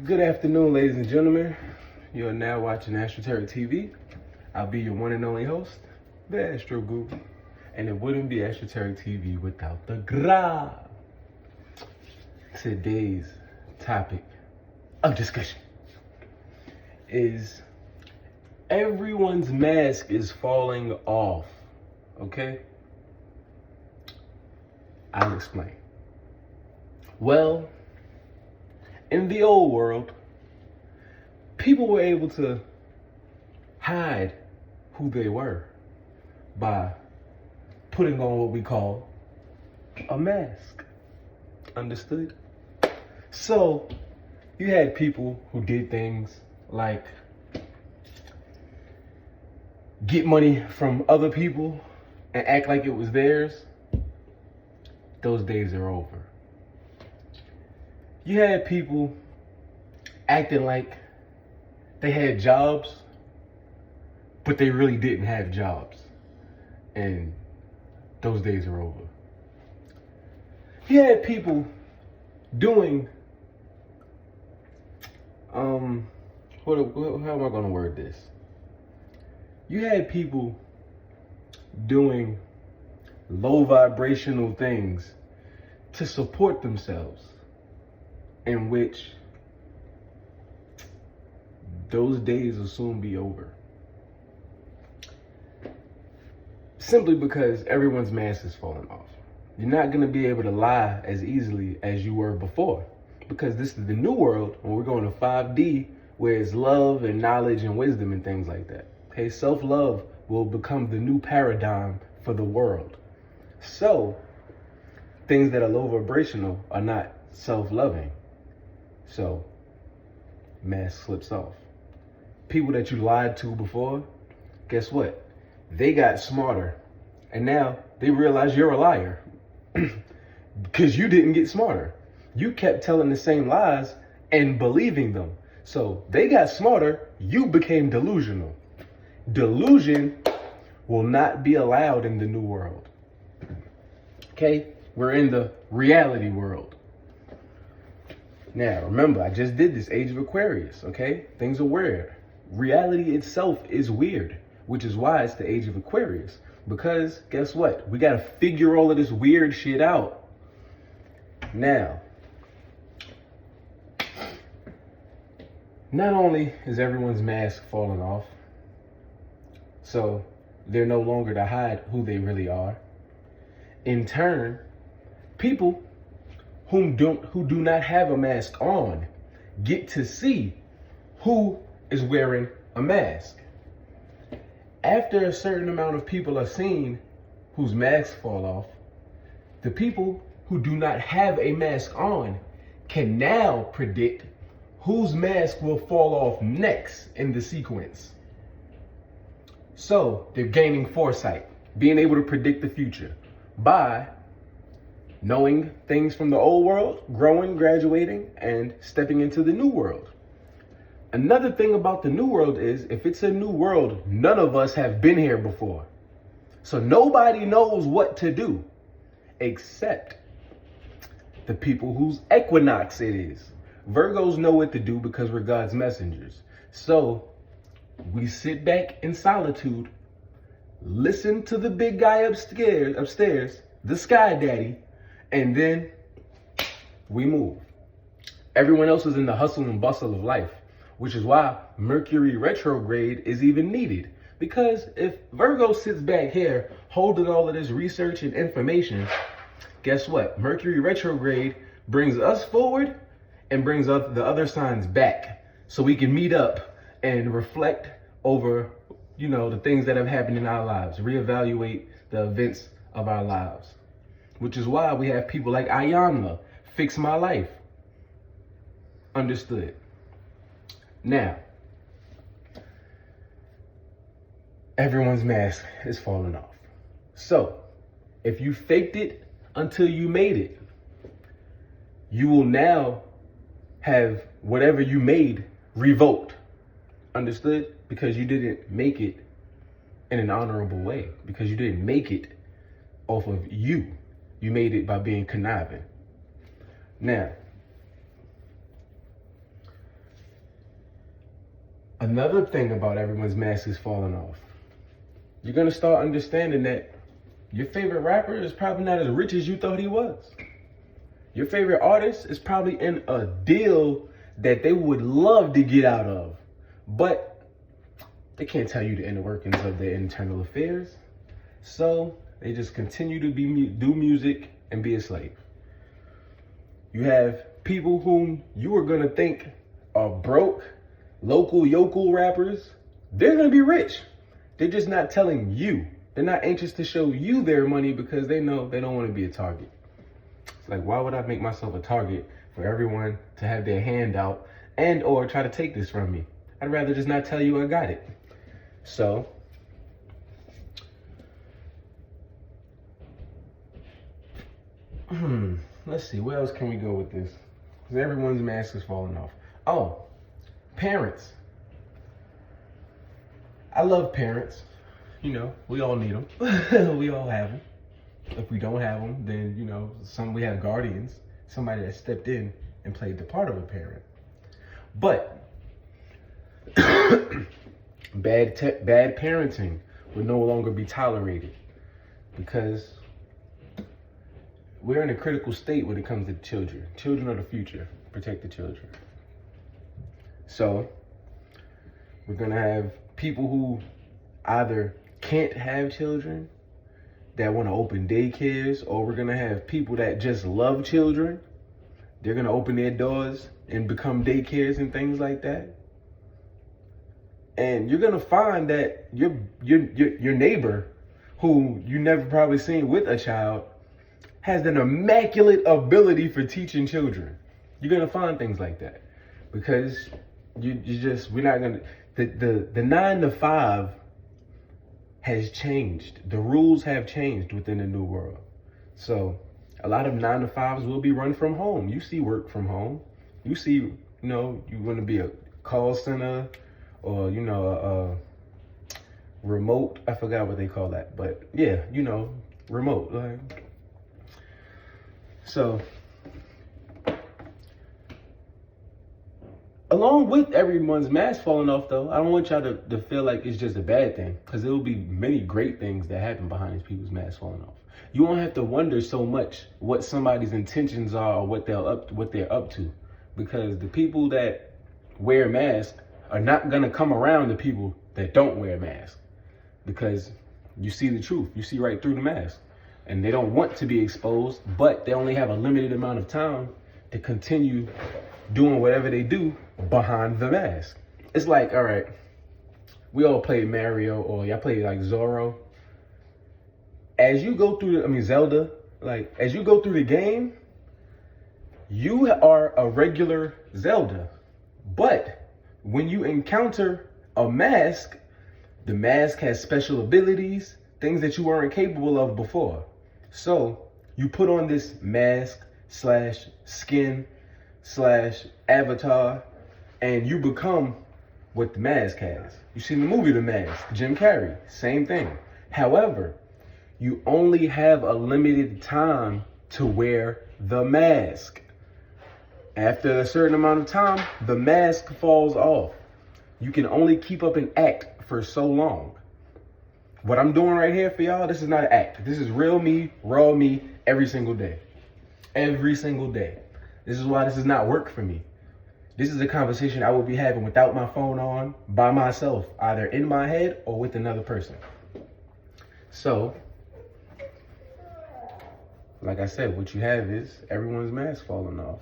Good afternoon, ladies and gentlemen. You are now watching Astroteric TV. I'll be your one and only host, the Astro Guru. And it wouldn't be Astroteric TV without the gra. Today's topic of discussion is everyone's mask is falling off. Okay? I'll explain. Well, in the old world, people were able to hide who they were by putting on what we call a mask. Understood? So, you had people who did things like get money from other people and act like it was theirs. Those days are over. You had people acting like they had jobs, but they really didn't have jobs. And those days are over. You had people doing, how am I going to word this? You had people doing low vibrational things to support themselves, in which those days will soon be over. Simply because everyone's mask is falling off. You're not going to be able to lie as easily as you were before, because this is the new world, and we're going to 5D, where it's love and knowledge and wisdom and things like that. Okay, self-love will become the new paradigm for the world. So, things that are low vibrational are not self-loving. So, mask slips off. People that you lied to before, guess what? They got smarter. And now they realize you're a liar. Because you didn't get smarter. You kept telling the same lies and believing them. So they got smarter, you became delusional. Delusion will not be allowed in the new world. Okay? We're in the reality world. Now, remember, I just did this Age of Aquarius, okay? Things are weird. Reality itself is weird, which is why it's the Age of Aquarius. Because, guess what? We got to figure all of this weird shit out. Now, not only is everyone's mask falling off, so they're no longer to hide who they really are. In turn, people who do not have a mask on get to see who is wearing a mask. After a certain amount of people are seen whose masks fall off, the people who do not have a mask on can now predict whose mask will fall off next in the sequence. So they're gaining foresight, being able to predict the future by knowing things from the old world, growing, graduating, and stepping into the new world. Another thing about the new world is, if it's a new world, none of us have been here before. So nobody knows what to do except the people whose equinox it is. Virgos know what to do because we're God's messengers. So we sit back in solitude, listen to the big guy upstairs, the sky daddy, and then we move. Everyone else is in the hustle and bustle of life, which is why Mercury retrograde is even needed. Because if Virgo sits back here holding all of this research and information, guess what? Mercury retrograde brings us forward and brings up the other signs back, so we can meet up and reflect over, the things that have happened in our lives, reevaluate the events of our lives. Which is why we have people like Ayanna fix my life. Understood. Now, everyone's mask is falling off. So, if you faked it until you made it, you will now have whatever you made revoked. Understood? Because you didn't make it in an honorable way. Because you didn't make it off of you. You made it by being conniving. Now, Another thing about everyone's mask is falling off. You're gonna start understanding that your favorite rapper is probably not as rich as you thought he was. Your favorite artist is probably in a deal that they would love to get out of, but they can't tell you the inner workings of their internal affairs. So they just continue to do music and be a slave. You have people whom you are gonna think are broke, local yokel rappers. They're gonna be rich. They're just not telling you. They're not anxious to show you their money because they know they don't want to be a target. It's like, why would I make myself a target for everyone to have their hand out and or try to take this from me? I'd rather just not tell you I got it. So, let's see, where else can we go with this? Because everyone's mask is falling off. Oh, parents. I love parents. You know, we all need them. We all have them. If we don't have them, then, you know, we have guardians, somebody that stepped in and played the part of a parent. But bad parenting would no longer be tolerated because we're in a critical state when it comes to children. Children are the future. Protect the children. So we're going to have people who either can't have children that want to open daycares, or we're going to have people that just love children. They're going to open their doors and become daycares and things like that. And you're going to find that your neighbor, who you never probably seen with a child, has an immaculate ability for teaching children. You're going to find things like that because we're not going to, the 9 to 5 has changed. The rules have changed within the new world. So a lot of 9 to 5s will be run from home. You see work from home. You see, you know, you want to be a call center or, you know, a remote. I forgot what they call that. But yeah, you know, remote. Like, so along with everyone's mask falling off, though, I don't want y'all to feel like it's just a bad thing, because there will be many great things that happen behind these people's masks falling off. You won't have to wonder so much what somebody's intentions are or what they're up to, because the people that wear masks are not gonna come around the people that don't wear masks, because you see the truth, you see right through the mask, and they don't want to be exposed, but they only have a limited amount of time to continue doing whatever they do behind the mask. It's like, all right, we all play Mario, or y'all play like Zorro. As you go through, Zelda, like as you go through the game, you are a regular Zelda. But when you encounter a mask, the mask has special abilities, things that you weren't capable of before. So you put on this mask / skin / avatar, and you become what the mask has. You see the movie The Mask, Jim Carrey, same thing. However, you only have a limited time to wear the mask. After a certain amount of time, the mask falls off. You can only keep up an act for so long. What I'm doing right here for y'all, this is not an act. This is real me, raw me, every single day. Every single day. This is why this does not work for me. This is a conversation I would be having without my phone on, by myself, either in my head or with another person. So, like I said, what you have is everyone's mask falling off.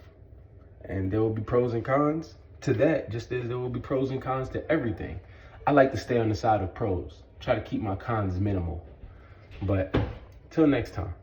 And there will be pros and cons to that, just as there will be pros and cons to everything. I like to stay on the side of pros. Try to keep my cons minimal. But till next time.